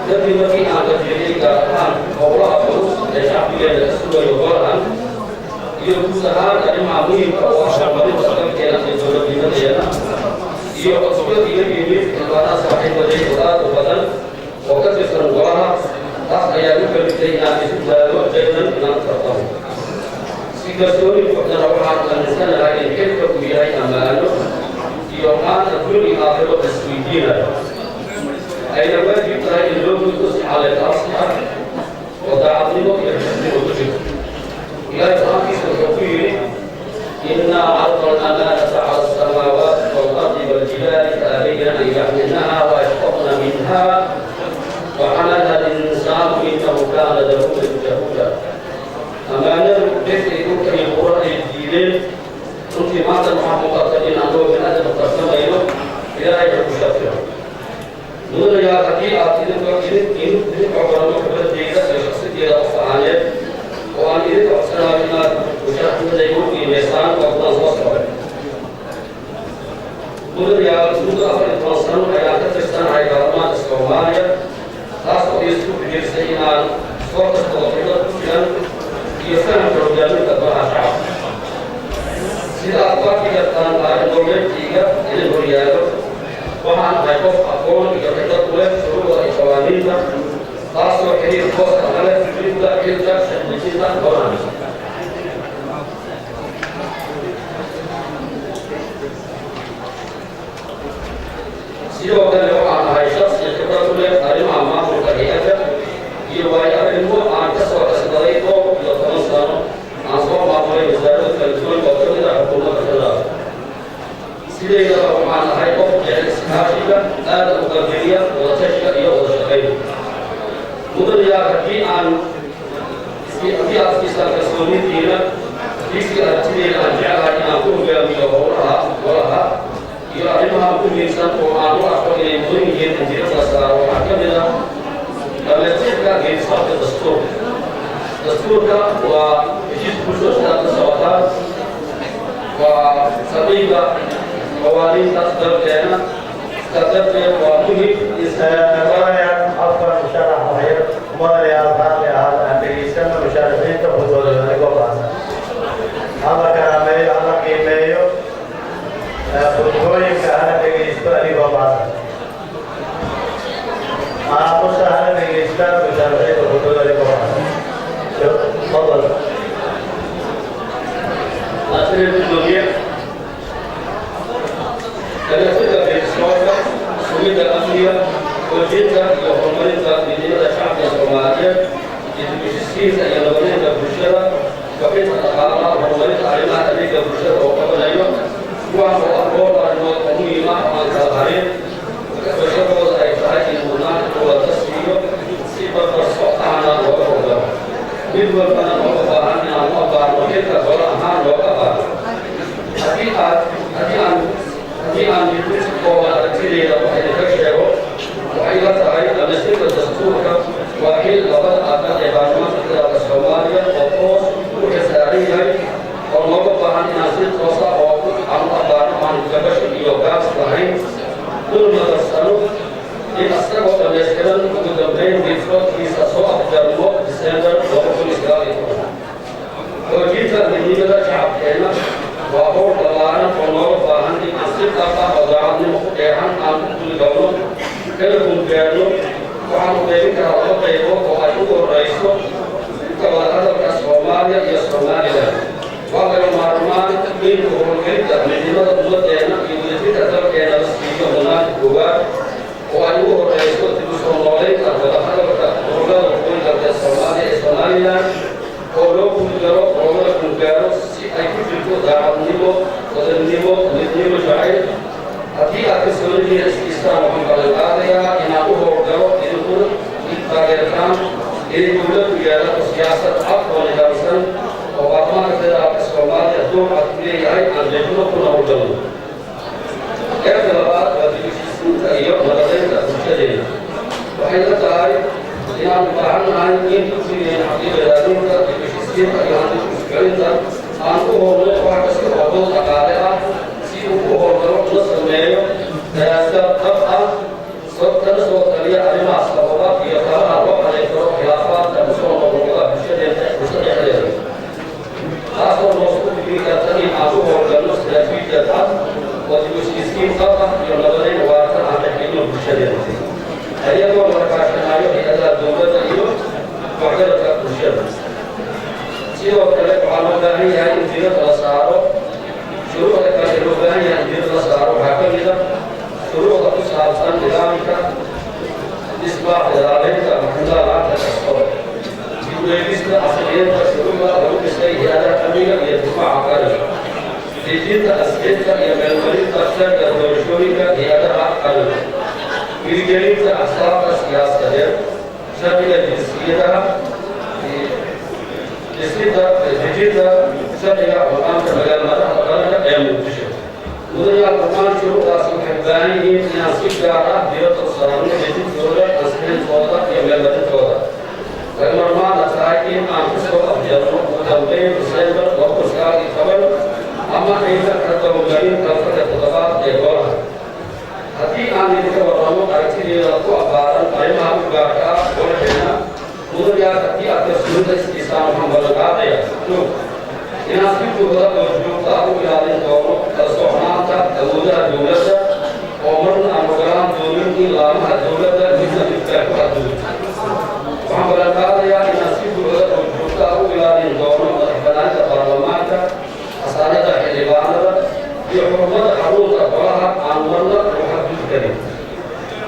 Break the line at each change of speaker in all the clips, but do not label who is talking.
Jadi bagi anak diri katakan Allah harus desafir sesuai Quran. Ia berusaha dari mampu bahwa sampai pada jalan yang sudah dibenarkan. Ia maksudnya ini kepada sampai pada Quran waktu sekarang tak ayat kerjaan itu baru jangan dengan tertawa. Jika story pada orang Indonesia lain kita kuliah amal, ia mana dulu akhirnya bersuidilah. أين واجب تراي اللوم تصل على الأصل وتعظيمه يحسن وجهه لا يفهم في الحقيقة إنا عرضنا الأمانة على السماوات والأرض والجبال فأبين أن يحملنها وأشفقن منها وحملها الإنسان إنه كان ظلوما جهولا أمانة تكتب في القرآن الجديد ثم ماذا محمد أنه من أدب التصميم إلى أن يشفره Mula ya tadi artinya kalau ini kalau kita tidak sesuatu tidak fahamnya, orang ini kalau sebenarnya usaha kita itu investan kalau sesuatu. Mula ya sudah apa yang transfer ayat tersebut ayat agama sekolahnya, asal itu pikir sehingga suatu sekolah dan biasanya program itu berbahasa. Sila apa kita tanpa program tiga ini berjaya. وعن هيكون أقول بجريدة ولاد شروط القوانين خاصة كثير خاصة على الجريدة جدا شديدة قوانين. سيروا كان يوم عن هاي شخص يخبر ولاد أريم عما مكرهية يواجه أريمه عن كسر أسداريته يتمسكن عن صوم معمولي وزارة الكلتون وكذا حكومة كذا. سيدنا وعن هاي حاشية هذا القدرية وتشكى يوم الشقيق. مدن يا كفي عن في أسفل كسوني دينا في أرتدي الأرجاء إن أكون بأمي وراها يعلمها كل إنسان قرآن وأخبر إلى مدن ينتهي الأسرار وحكمنا لما تلك غير صفة الدستور. الدستور ويجب كل شيء الصوتات وسبيل قوانين تصدر لنا تقدم ومهم
إسرائيل أفضل مشاركة غير مريال ثانية على أمريكا مشاركين تفضل لكم هذا كلامي هذا كيميو فوتوي كهذا بيجيستو لي بابا أنا مشاهد بيجيستو مشاركين تفضل لكم تفضل
أصل الدنيا كذا كذا بيسمعها سويد الأمنية وجدها يومئذ بدين الشعب الصومالي يتبشسين يلونين بالبشرة وكيف تقارن يومئذ علماء ذلك بالبشرة وقبل أيام وعن أقوال المؤمنين مع الظاهرين وشكوى الإفراج المناطق والتسوية سبب السلطان والقدر من وفنا وقبعنا وقبعنا وكيف تقرأها وقبعنا هذه عن يدرس قوة التي وحيد تكشف وحيد تعيد المسيرة الدستورية وحيد لغة أبناء عبارات الصومالية وقوس وكسارية والموقف عن نازل توسع وقوف عن أبناء عن كبش يوغاس لحين دون ما تسألوا لأسرق ومسكرا مدمرين بفرق في سسوء جرمو ديسمبر وقوف إسرائيل وجيت من هنا شعب كينا وأقول طبعاً فنور فاهم دي مسجد أبا وضعني مخدعاً عن كل دولة كلهم كانوا وعن ذلك هذا غيره وأيوه الرئيس كوالد الصومالية يصوماليا وغير معلومات من هو الكريم من هنا الدولة يوجد تذكر كان السبيل هناك هو وأيوه الرئيس تبصروني كوالد الدولة الصومالية Kalau punjaro, kalau punjaro, si ayat itu dalam nimo jahil. Hati atas seluruh Islam mengkalau karya, ini aku horjaro, ini pun ditargetkan, ini pun biara siasat apa negarasan, Obama kita atas kembali itu artinya ayat anda itu pun horjaro. Adalah bagi sistem ayat mereka tidak terjadi. Bahaya sekali. yang bahan itu sih nanti berarti kita disisir yang sekalian aku boleh pakai sebab ada si aku boleh terus semuanya dan tetap soal dia ada masalah dia ayagoo la kaashanayo hay-adaha dowladda iyo waxgarabka bulshada sidoo kale waxaa loo baahan yahay in diirada la saaro shuruucda kale loo baahan yahay in diirada la saaro waxaa ka mid a shuruucda ku saabsan nidaamka isbaax ilaaleynta maxkamada lacagta kastoo dib u eegista asliyeedka shuruucda lagu dhisay hay-adaha amniga iyo difaaca qaranka dejinta asxeedka iyo meelmarinta sharciga doorashooyinka hay-adaha qaranka hirgelinta axsaabta siyaasadeed sharciga jinsiyadaha dejinta sharciga go-aanka magaalmadaha qaranka ee muqdisho mudanayaal dhammaan shuruucdaas waxay baahan yihiin inaan si gaar ah diirada u saarno dejintooda ansixintooda iyo meelmarintooda lagmarmaana tahay in aan kusoo afjarno ugu dambeyn December 2019 ama ayna ka dawgarin kalfada toddobaad ee golaha haddii aan idinka warramo aragtideeda ku abbaaran arrimaha u gaarka ah golaheena mudanayaal haddii aad kalsoonida iskiisaan waxaan ballanqaadaya inaan si buuxda oo joogta ah u ilaalin doono kala socnaanta awoodaha dowladda oo marna aan ogolaan doonin in laamaha dowladda midna midka ku xadgudubto waxaan ballanqaadayaa inaan si buuxda oo joogta ah u ilaalin doono madaxbannaanida baarlamaanka xasaanada xildhibaanada iyo xurmada xarunta golaha aan marna lagu xadgudbi karin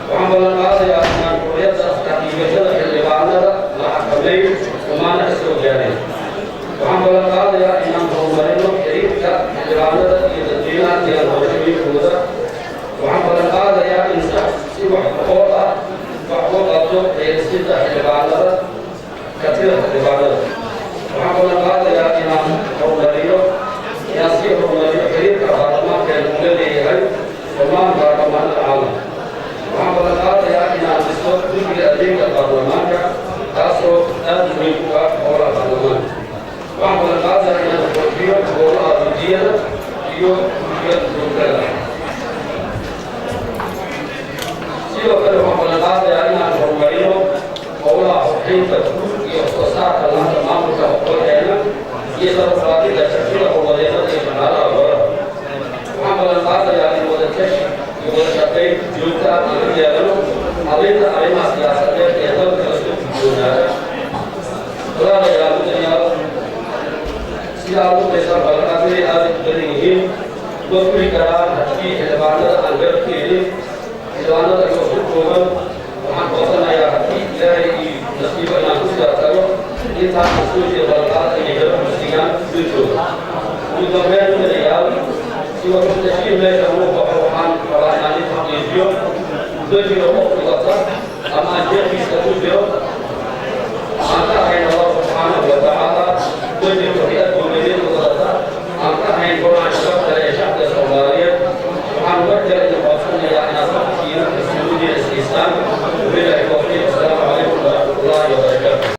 waxaan ballanqaadayaa inaan xurriyadda taxdiibashada xildhibaanada la xakameyn xumaana ka soo gaareen waxaan ballanqaadayaa inaan horumarino xiriirka xildhibaanada iyo dadweynaha deegaan doorashooyinkooda waxaan ballanqaadayaa in si wax ku ool ah wax loo qabto eegisida xildhibaanada katida xildhibaanada waxaan ballanqaadayaa inaan sii horumariyo xiriirka baarlamaankeena ula leeyahay dhammaan baarlamaanada caalamka waxaan ballanqaadayaa inaan dhiso guddiga adeega baarlamaanka kaasoo aad muhiim u ah howlaha baarlamaanka waxaan ballanqaadayaa inaan kordhiyo howlaha guddiyada iyo guddiga joogtada sidoo kale waxaan ballanqaadayaa inaan horumarino howlaha xorxinta guud iyo soo saarka laanta maamulka golaheena iyo sarfaadida shaqada howladeennada iyo shaqaalaha golaha waxaan ballanqaadayaa in wadatashi iyo wada shaqayn joogta ah laga yeelano habeynta arrimaha siyaasadeed ee dalka la soo gudboonaada walaalayaal mudanayaal sidaa ugu daysan ballanqaadadii aad u badan yihiin ma fuli karaan haddii xildhibaanada aan garabkeedin xildhibaanada iyo ku kooban waxaan codsanayaa haddii ilaahay iyo nasiibo inaan ku siyaasano intaan kasoo jeeda ballanqaada inay garab siiyaan dulkooda ugu dambeyn mudanayaal si watashiin meesha uu baxo waxaan rabaa inaan in xaqiijiyo muddo jiro qof dhigata ama aan jeerkiisa ku jiro aan ka ahayn Allah subxaanahu wa tacaala muddo jiro